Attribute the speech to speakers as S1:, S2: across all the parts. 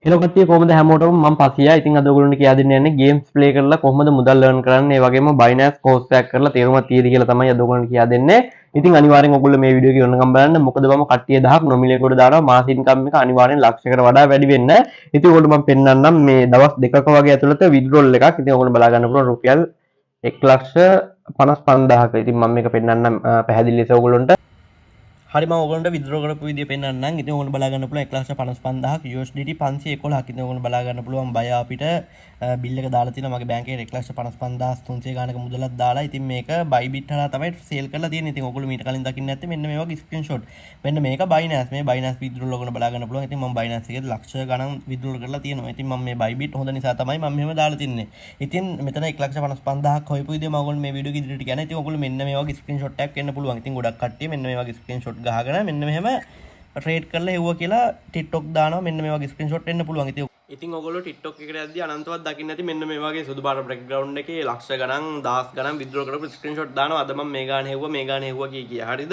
S1: Hello කට්ටිය කොහොමද හැමෝටම මම පසියා. ඉතින් අද ඔයගොල්ලන්ට කියා දෙන්න යන්නේ ගේම්ස් ප්ලේ කරලා කොහොමද මුදල් earn කරන්නේ. ඒ වගේම Binance course එකක් කරලා තේරුමක් තියෙද කියලා තමයි අද ඔයගොල්ලන්ට කියා දෙන්නේ. ඉතින් අනිවාර්යෙන් ඔයගොල්ලෝ මේ වීඩියෝ එක ඉවරනකම් බලන්න. මොකද මම කට්ටිය 1000ක් නොමිලේ කොට දානවා. මාස ඉන්කම් එක අනිවාර්යෙන් ලක්ෂයකට වඩා වැඩි වෙන්න. ඉතින් ඔයගොල්ලෝ මම පෙන්නන්නම් මේ දවස් දෙකක වගේ ඇතුළත withdrawal එකක්. ඉතින් ඔයගොල්ලෝ බලා ගන්න පුළුවන් රුපියල් 1,55,000ක. ඉතින් මම මේක පෙන්නන්නම් පැහැදිලි ලෙස ඔයගොල්ලන්ට. හරි මම ඔයගොල්ලන්ට විත්ඩ්‍රෝ කරපු විදිය පෙන්නන්නම්. ඉතින් ඔයගොල්ලෝ බලා ගන්න පුළුවන් 1,55,000ක් USDT 511ක්. ඉතින් ඔයගොල්ලෝ බලා ගන්න පුළුවන් බය අපිට බිල් එක දාලා තියෙනවා මගේ බැංකුවේ 1,55,300 ගානක මුදලක් දාලා. ඉතින් මේක Bybit හරහා තමයි සේල් කරලා තියෙන්නේ. ඉතින් ඔයගොල්ලෝ මීට කලින් දකින්න නැත්නම් මෙන්න මේ වගේ ස්ක්‍රීන්ෂොට්. මෙන්න මේක Binance. මේ Binance විත්ඩ්‍රෝ ඔයගොල්ලෝ බලා ගන්න පුළුවන්. ඉතින් මම Binance එකේ ලක්ෂ ගණන් විත්ඩ්‍රෝ කරලා තියෙනවා. ඉතින් මම මේ Bybit හොඳ නිසා තමයි මම මෙහෙම දාලා තින්නේ. ඉතින් මෙතන 1,55,000ක් හොයපු විදිය මම ඔයගොල්ලෝ මේ වීඩියෝ එක ඉදිරියට යනවා. ඉතින් ඔයගොල්ලෝ මෙන්න මේ වගේ ස්ක්‍රීන්ෂොට් එකක් එන්න පුළුවන්. ඉතින් ගොඩක් කට්ටිය මෙන්න මේ වගේ ස්ක්‍රීන්ෂොට් ගහගෙන මෙන්න මෙහෙම ට්‍රේඩ් කරලා හෙව්වා කියලා TikTok දානවා. මෙන්න මේ වගේ ස්ක්‍රීන්ෂොට් එන්න පුළුවන්. ඉතින් ඔයගොල්ලෝ TikTok එකට යද්දී අනන්තවත් දකින්න ඇති මෙන්න මේ වගේ සුදු පාට බෑග්ග්‍රවුන්ඩ් එකේ ලක්ෂ ගණන් දහස් ගණන් විත්ඩ්‍රෝ කරපු ස්ක්‍රීන්ෂොට් දානවා. අද මම මේ ගාන හෙව්වා කිය. හරිද?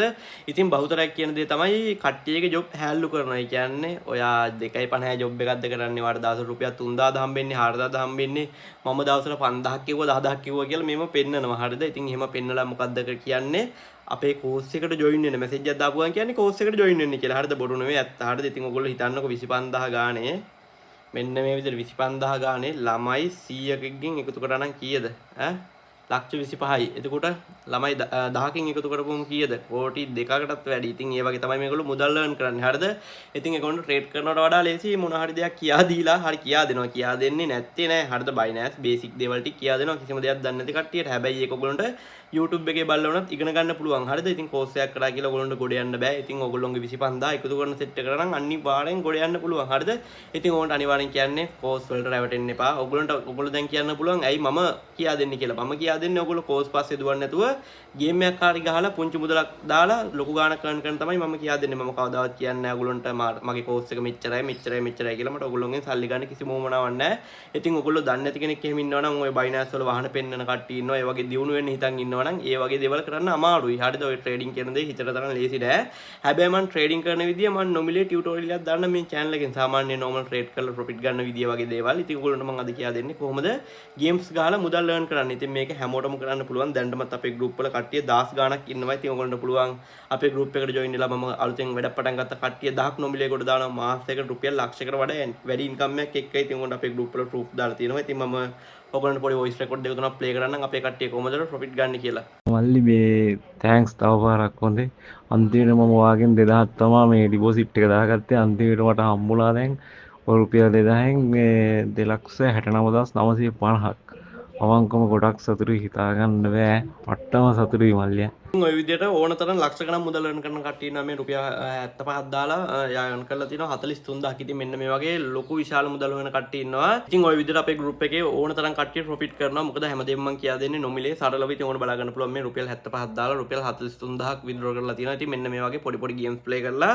S1: ඉතින් බහුතරයක් කියන දේ තමයි කට්ටියගේ ජොබ් හැල්ලු කරනවා. ඒ කියන්නේ ඔයා 2.50 ජොබ් එකක්ද කරන්නේ වාට දවසට රුපියල් 3000 හම්බෙන්නේ 4000 හම්බෙන්නේ මම දවසට 5000ක් කිව්වා 10000ක් කිව්වා කියලා මේව පෙන්නනවා. හරිද? ඉතින් එහෙම පෙන්නලා මොකද්ද කියන්නේ? අපේ කෝස් එකට ජොයින් වෙන්න මෙසේජ් එකක් දාපු ගමන් කියන්නේ කෝස් එකට ජොයින් වෙන්න කියලා. හරිද? බොරු නෙවෙයි ඇත්ත. හරිද? ඉතින් ඔයගොල්ලෝ හිතන්නකෝ 25000 ගානේ මෙන්න මේ විදිහට 25000 ගානේ ළමයි 100කකින් එකතු කරා නම් කීයද? ලක්ෂ 25යි. එතකොට ළමයි 10කින් එකතු කරපුවම කීයද? කෝටි 2කටත් වැඩි. ඉතින් ඒ වගේ තමයි මේගොල්ලෝ මුදල් earn කරන්නේ. හරිද? ඉතින් ඒගොල්ලෝ ට්‍රේඩ් කරනවට වඩා ලේසි මොන හරි දෙයක් කියා දීලා හරි කියා දෙනවා. කියා දෙන්නේ නැත්තේ නෑ. හරිද? Binance basic දේවල් ටික කියා දෙනවා. කිසිම දෙයක් දන්නේ නැති කට්ටියට. හැබැයි ඒක ඔයගොල්ලන්ට YouTube එකේ බලලා වුණත් ඉගෙන ගන්න පුළුවන්. හරිද? ඉතින් කෝස් එකක් කරා කියලා ඔයගොල්ලන්ට ගොඩ යන්න බෑ. ඉතින් ඔයගොල්ලෝගේ 25000 එකතු කරන සෙට් එක කරා නම් අනිවාර්යෙන් ගොඩ යන්න පුළුවන්. හරිද? ඉතින් ඕකට අනිවාර්යෙන් කියන්නේ කෝස් වලට රැවටෙන්න එපා. ඔයගොල්ලෝ දැන් කියන්න පුළුවන් ඇයි මම කියා දෙන්නේ කියලා. මම කියා දෙන්නේ ඔයගොල්ලෝ කෝස් පස්සේ දුවන්නේ නැතුව ගේම් එකක් හරි ගහලා පුංචි මුදලක් දාලා ලොකු ගාණක් earn කරන තමයි මම කියා දෙන්නේ. මම කවදාවත් කියන්නේ නැහැ ඔයගොල්ලන්ට මගේ කෝස් එක මෙච්චරයි කියලා. මට ඔයගොල්ලෝගෙන් සල්ලි ගන්න කිසිම උවමනාවක් නැහැ. ඉතින් ඔයගොල්ලෝ දන්නේ නැති කෙනෙක් එහෙම ඉන්නවා නම් ඔය Binance වල වාහන පෙන්නන කට්ටිය ඉන්නවා. ඒ වගේ දියුණු වෙන්න හිතන් ඉන්නවා නම් ඒ වගේ දේවල් කරන්න අමාරුයි. හරිද? ඔය ට්‍රේඩින් කියන දේ හිතට තරම් ලේසි නෑ. හැබැයි මම ට්‍රේඩින් කරන විදිය මම නොමිලේ ටියුටෝරියල් එකක් දාන්න මේ channel එකෙන් සාමාන්‍ය normal trade කරලා profit ගන්න විදිය වගේ දේවල්. ඉතින් ඔයගොල්ලන්ට මම අද කියා දෙන්නේ කොහොමද games ගහලා මුදල් earn කරන්නේ. ඉතින් මේක හැමෝටම කරන්න පුළුවන්. දැනටමත් අපේ group වල කට්ටිය 10 ගාණක් ඉන්නවා. ඉතින් ඔයගොල්ලන්ට පුළුවන් අපේ group එකට join වෙලා මම අලුතෙන් වැඩක් පටන් ගත්ත කට්ටිය 1000ක් නොමිලේ කොට දානවා. මාසයකට රුපියල් ලක්ෂයකට වඩා වැඩි income එකක් එක්කයි. ඉතින් ඔයගොල්ලන්ට අපේ group වල proof දාලා තියෙනවා. ඉතින් මම ඔයගොල්ලන්ට පොඩි voice record දෙක තුනක් play කරන්නම් අපේ කට්ටිය කොහොමද profit ගන්න කියලා.
S2: මල්ලි මේ තෑන්ක්ස් තව පාරක් හොඳේ. අන්තිමට මම ඔයාගෙන් 2000ක් තමයි මේ ඩිපොසිට් එක දාගත්තේ. අන්තිමට මට හම්බුණා දැන් රුපියල් 2000න් මේ 2,69,950ක්. අවංකම ගොඩක් සතුටුයි හිතා ගන්න බෑ. පට්ටම සතුටුයි මල්ලියා.
S1: ඔය විදිහට ඕන තරම් ලක්ෂ ගණන් මුදල් earn කරන කට්ටිය ඉන්නවා මේ රුපියල් 75ක් දාලා earn කරලා තිනවා 43000ක්. ඉතින් මෙන්න මේ වගේ ලොකු විශාල මුදල් වෙන කට්ටිය ඉන්නවා. ඉතින් ওই විදිහට අපේ group එකේ ඕන තරම් කට්ටිය profit කරනවා. මොකද හැමදේම මම කියා දෙන්නේ නොමිලේ සරලව. ඉතින් ඕන බලා ගන්න පුළුවන් මේ රුපියල් 75ක් දාලා රුපියල් 43000ක් withdraw කරලා තිනවා. ඉතින් මෙන්න මේ වගේ පොඩි පොඩි games play කරලා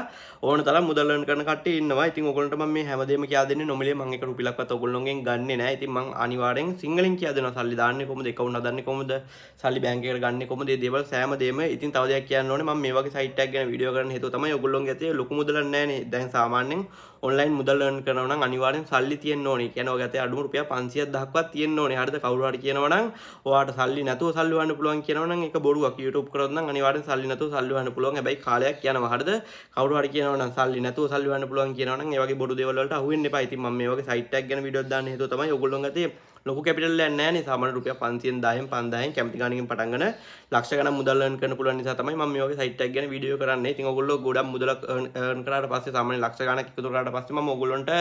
S1: ඕන තරම් මුදල් earn කරන කට්ටිය ඉන්නවා. ඉතින් ඔයගොල්ලන්ට මම මේ හැමදේම කියා දෙන්නේ නොමිලේ. මම එක රුපියලක්වත් ඔයගොල්ලෝගෙන් ගන්නෙ නැහැ. ඉතින් මම අනිවාර්යෙන් සිංහලෙන් කියා දෙනවා සල්ලි දාන්නේ කොහොමද, account හදන්නේ කොහොමද, සල්ලි බැංක් එකට ගන්නේ කොහොමද, මේ දේවල් සෑම දෙයක්ම. ඉතින් තව දෙයක් කියන්න ඕනේ මම මේ වගේ සයිට් එකක් ගැන වීඩියෝ කරන්න හේතුව තමයි ඔයගොල්ලෝගේ ඇතේ ලොකු මුදලක් නැහැනේ. දැන් සාමාන්‍යයෙන් ඔන්ලයින් මුදල් earn කරනවා නම් අනිවාර්යෙන් සල්ලි තියෙන්න ඕනේ. කියන්නේ ඔයගේ ඇතේ අඩුම රුපියල් 500ක්වත් තියෙන්න ඕනේ. හරිද? කවුරු හරි කියනවා නම් ඔයාට සල්ලි නැතුව සල්ලි වන්න පුළුවන් කියනවා නම් ඒක බොරුවක්. YouTube කරොත් නම් අනිවාර්යෙන් සල්ලි නැතුව සල්ලි වන්න පුළුවන්. හැබැයි කාලයක් යනවා. හරිද? කවුරු හරි කියනවා නම් සල්ලි නැතුව සල්ලි වන්න පුළුවන් කියනවා නම් ඒ වගේ බොරු දේවල් වලට අහු වෙන්න එපා. ඉතින් මම මේ වගේ සයිට් එකක් ගැන වීඩියෝස් දාන්න හේතුව තමයි ඔයගොල්ලෝගේ ඇතේ ලොකු කැපිටල් එකක් නැහැ නේ. සාමාන්‍ය රුපියල් 500න් 10න් 5000න් කැමති ගාණකින් පටන් ගන්න ලක්ෂ ගණන් මුදල් earn කරන්න පුළුවන් නිසා තමයි මම මේ වගේ සයිට් එකක් ගැන වීඩියෝ කරන්නේ. ඉතින් ඔයගොල්ලෝ ගොඩක් මුදලක් earn කරාට පස්සේ සාමාන්‍ය ලක්ෂ ගණනක් එකතු කරාට පස්සේ මම ඔයගොල්ලන්ට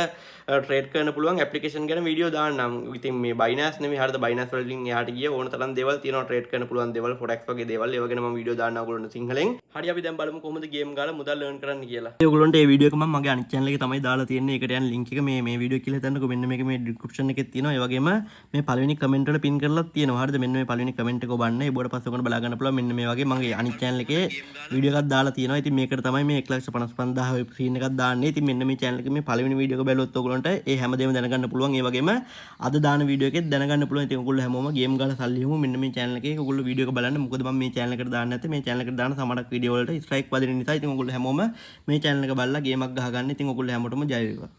S1: ට්‍රේඩ් කරන්න පුළුවන් ඇප්ලිකේෂන් ගැන වීඩියෝ දාන්නම්. ඉතින් මේ Binance නෙමෙයි. හරිද? Binance වලින් එහාට ගිය ඕන තරම් දේවල් තියෙනවා ට්‍රේඩ් කරන්න පුළුවන් දේවල්, forex වගේ දේවල්. ඒව ගැන මම වීඩියෝ දාන්නම් ඔයගොල්ලන්ට සිංහලෙන්. හරි අපි දැන් බලමු කොහොමද ගේම් ගාලා මුදල් earn කරන්න කියලා. ඔයගොල්ලන්ට මේ වීඩියෝ එක මම මගේ අනිත් channel එකේ තමයි දාලා තියෙන්නේ. ඒකට යන link එක මේ වීඩියෝ කියලා හිතන්නකෝ. මෙන්න මේක මේ description එකේ තියෙනවා. ඒ වගේම මේ පළවෙනි කමෙන්ට් වල පින් කරලා තියෙනවා. හරිද? මෙන්න මේ පළවෙනි කමෙන්ට් එක ඔබන්න. ඒ බෝඩ පස්සේ ඔයගොල්ලෝ බලා ගන්න පුළුවන්. මෙන්න මේ වගේ මගේ අනිත් channel එකේ වීඩියෝ එකක් දාලා තියෙනවා. ඉතින් මේකට තමයි මේ 1,55,000 වෙබ් සීන් එකක් දාන්නේ. ඉතින් මෙන්න මේ channel එකේ මේ පළවෙනි වීඩියෝ එක බැලුවොත් ඔයගොල්ලන්ට ඒ හැමදේම දැනගන්න පුළුවන්. ඒ වගේම අද දාන වීඩියෝ එකෙත් දැනගන්න පුළුවන්. ඉතින් ඔයගොල්ලෝ හැමෝම ගේම් ගාලා සල්ලි හිමු. මෙන්න මේ channel එකේ ඔයගොල්ලෝ වීඩියෝ එක බලන්න. මොකද මම මේ channel එකට දාන්නේ නැත්නම් මේ channel එකට දාන සමහරක් වීඩියෝ වලට ස්ට්‍රයික් වදින නිසා. ඉතින් ඔයගොල්ලෝ හැමෝම මේ channel එක බලලා ගේමක් ගහගන්න. ඉතින් ඔයගොල්ලෝ හැමෝටම ජය වේවා.